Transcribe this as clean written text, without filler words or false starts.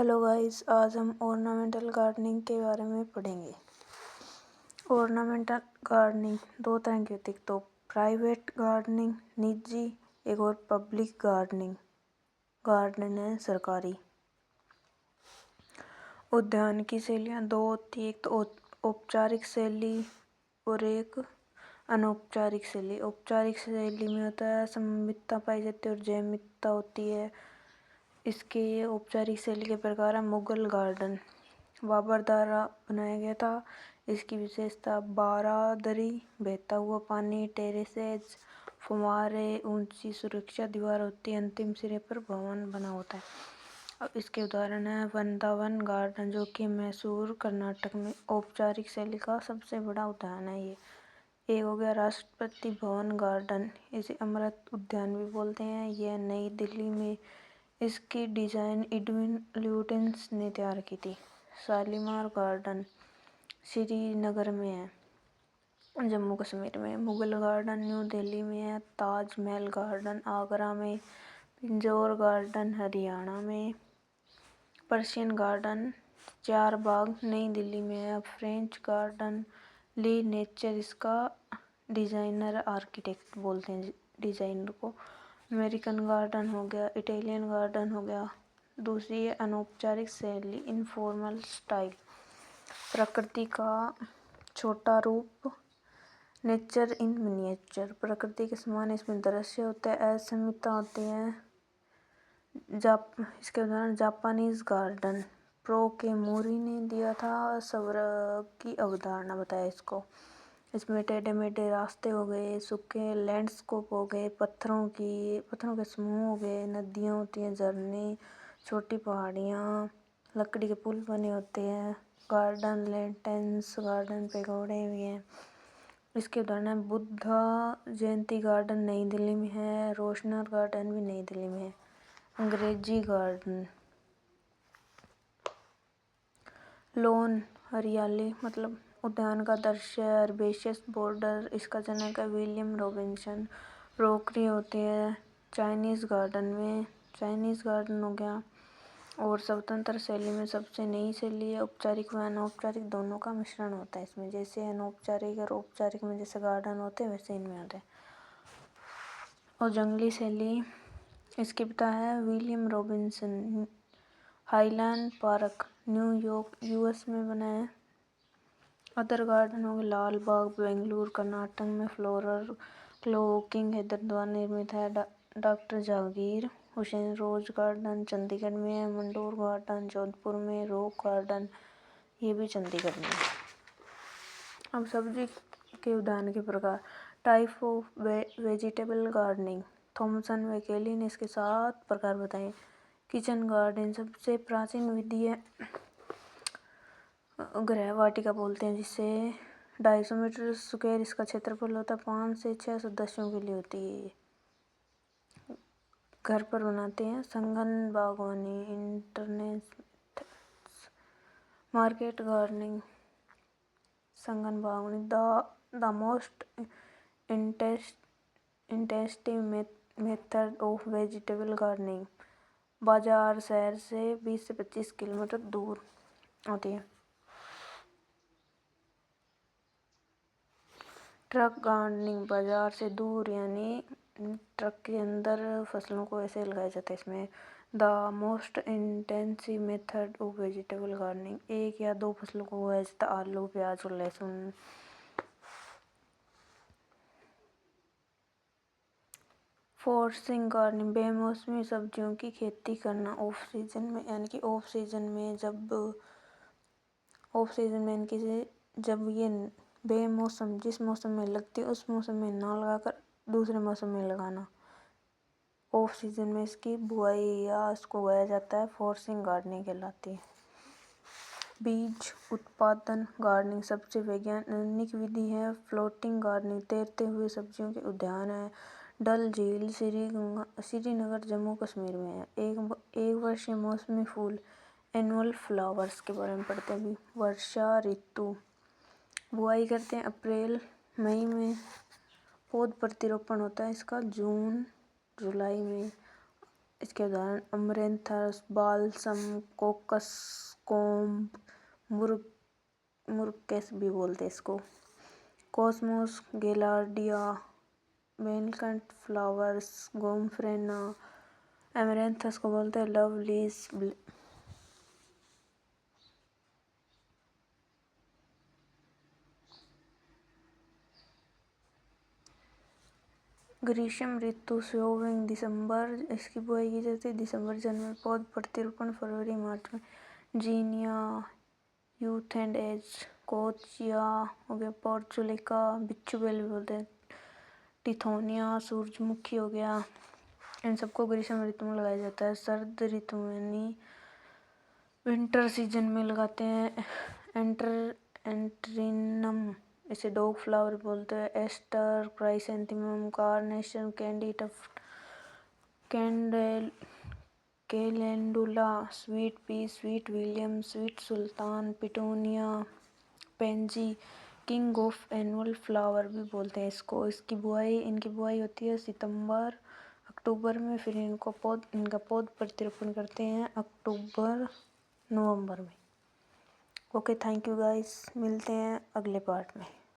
Hello guys, आज हम ornamental gardening के बारे में पढ़ेंगे। ऑर्नामेंटल गार्डनिंग दो तरह की होती है, तो प्राइवेट गार्डनिंग निजी, एक और पब्लिक गार्डनिंग गार्डन है सरकारी। उद्यान की शैलियाँ दो होती है, एक तो औपचारिक शैली और एक अनौपचारिक शैली। औपचारिक शैली में होता है संमितता पाई जाती है और जैमितता होती है। इसके औपचारिक शैली के प्रकार है मुगल गार्डन, बाबर द्वारा बनाया गया था। इसकी विशेषता बारादरी, बहता हुआ पानी, टेरेसेज, फुव्वारे, ऊंची सुरक्षा दीवार होती है, अंतिम सिरे पर भवन बना होता है। अब इसके उदाहरण है वृंदावन गार्डन, जो कि मैसूर कर्नाटक में औपचारिक शैली का सबसे बड़ा उदाहरण है। ये एक हो गया राष्ट्रपति भवन गार्डन, इसे अमृत उद्यान भी बोलते हैं। यह नई दिल्ली में, इसकी डिज़ाइन एडविन ल्यूटिन्स ने तैयार की थी। शालीमार गार्डन श्रीनगर में है, जम्मू कश्मीर में। मुगल गार्डन न्यू दिल्ली में है। ताज महल गार्डन आगरा में। पिंजौर गार्डन हरियाणा में। पर्शियन गार्डन चार बाग नई दिल्ली में है। फ्रेंच गार्डन ली नेचर, इसका डिज़ाइनर आर्किटेक्ट बोलते हैं डिज़ाइनर को। अमेरिकन गार्डन हो गया, इटालियन गार्डन हो गया। दूसरी है अनौपचारिक शैली, इनफॉर्मल स्टाइल, प्रकृति का छोटा रूप, नेचर इन मिनिएचर, प्रकृति के समान इसमें दृश्य होते हैं, असमीमता होती है। इसके उदाहरण जापानीज गार्डन, प्रो के मोरी ने दिया था, स्वर्ग की अवधारणा बताया इसको। इसमें टेढ़े मेढ़े रास्ते हो गए, सूखे लैंडस्केप हो गए, पत्थरों के समूह हो गए, नदियाँ होती हैं, झरने, छोटी पहाड़ियाँ, लकड़ी के पुल बने होते हैं। गार्डन लैंटेन्स गार्डन पेगोडे भी हैं। इसके उदाहरण है बुद्धा जयंती गार्डन नई दिल्ली में है। रोशनर गार्डन भी नई दिल्ली में है। अंग्रेजी गार्डन लॉन, हरियाली, मतलब उद्यान का दृश्य, हर्बेशियस बॉर्डर, इसका जनक है विलियम रॉबिन्सन। रोकरी होती है चाइनीज़ गार्डन में, चाइनीज़ गार्डन हो गया। और स्वतंत्र शैली में सबसे नई शैली है औपचारिक व अनौपचारिक दोनों का मिश्रण होता है इसमें। जैसे अनौपचारिक और औपचारिक में जैसे गार्डन होते हैं वैसे इनमें होते हैं। और जंगली शैली इसकी पिता है William Robinson. Highland park New York US में बना है। अदर गार्डन हो गए लाल बाग बेंगलुरु कर्नाटक में। फ्लोरल क्लोकिंग हैदराबाद निर्मित है। Doctor Jahangir Hussain rose garden Chandigarh में है। मंडोर गार्डन जोधपुर में। रॉक गार्डन ये भी चंडीगढ़ में है। अब सब्जी के उद्यान के प्रकार, type of vegetable gardening, Thomson व केली ने इसके 7 प्रकार बताए। किचन गार्डन सबसे प्राचीन विधि है, गृह वाटिका बोलते हैं जिसे 250 मीटर स्क्वायर इसका क्षेत्रफल होता है। 5 से 6 सदस्यों के लिए होती है। घर पर बनाते हैं। संघन बागवानी इंटरनेट मार्केट गार्डनिंग, संघन बागवानी the most intensive method of vegetable gardening, बाजार शहर से 20 से 25 किलोमीटर दूर होती है। ट्रक गार्डनिंग, बाजार से दूर यानी ट्रक के अंदर फसलों को ऐसे लगाया जाता है इसमें। The most intensive method of vegetable gardening, 1 या 2 फसलों को उगाया जाता है, आलू प्याज और लहसुन। फोर्सिंग गार्डनिंग, बेमौसमी सब्जियों की खेती करना ऑफ सीजन में, यानी कि ऑफ सीजन में जब ये बेमौसम जिस मौसम में लगती है उस मौसम में ना लगाकर दूसरे मौसम में लगाना। ऑफ सीजन में इसकी बुआई या इसको उगाया जाता है, फोर्सिंग गार्डनिंग कहलाती है। बीज उत्पादन गार्डनिंग सबसे वैज्ञानिक विधि है। फ्लोटिंग गार्डनिंग, तैरते हुए सब्जियों के उद्यान है। डल झील श्रीनगर जम्मू कश्मीर में है। एक वर्षीय मौसमी फूल, एनुअल फ्लावर्स के बारे में पढ़ते हैं। वर्षा ऋतु, बुआई करते हैं अप्रैल मई में। पौध प्रतिरोपण होता है इसका जून जुलाई में। इसके उदाहरण अमरेंथस, बाल्सम, कोकस, कोम्ब, मुर्केस भी बोलते हैं इसको, कॉस्मोस, गेलार्डिया, बेलकंट फ्लावर्स, गोमफ्रेना, एमरेंथस को बोलते हैं लव लीज। ग्रीष्म ऋतु स्योविंग दिसंबर, इसकी बुआई की जाती है दिसंबर जनवरी, पौध प्रतिरोपण फरवरी मार्च में। जीनिया, यूथ एंड एज, कोचिया हो गया, पोर्चुलिका, बिच्छू बेल भी बोलते हैं, टिथोनिया, सूरजमुखी हो गया, इन सबको ग्रीष्म ऋतु में लगाया जाता है। सर्द ऋतु में यानी विंटर सीजन में लगाते हैं। एंट्रीनम, इसे डॉग फ्लावर बोलते हैं, aster, chrysanthemum, carnation, calendula, sweet pea, sweet William, sweet sultan, petunia, pansy, king of annual flower भी बोलते हैं इसको। इनकी बुआई होती है सितंबर अक्टूबर में, फिर इनका पौध प्रतिरोपण करते हैं अक्टूबर नवंबर में। ओके, थैंक यू गाइस, मिलते हैं अगले पार्ट में।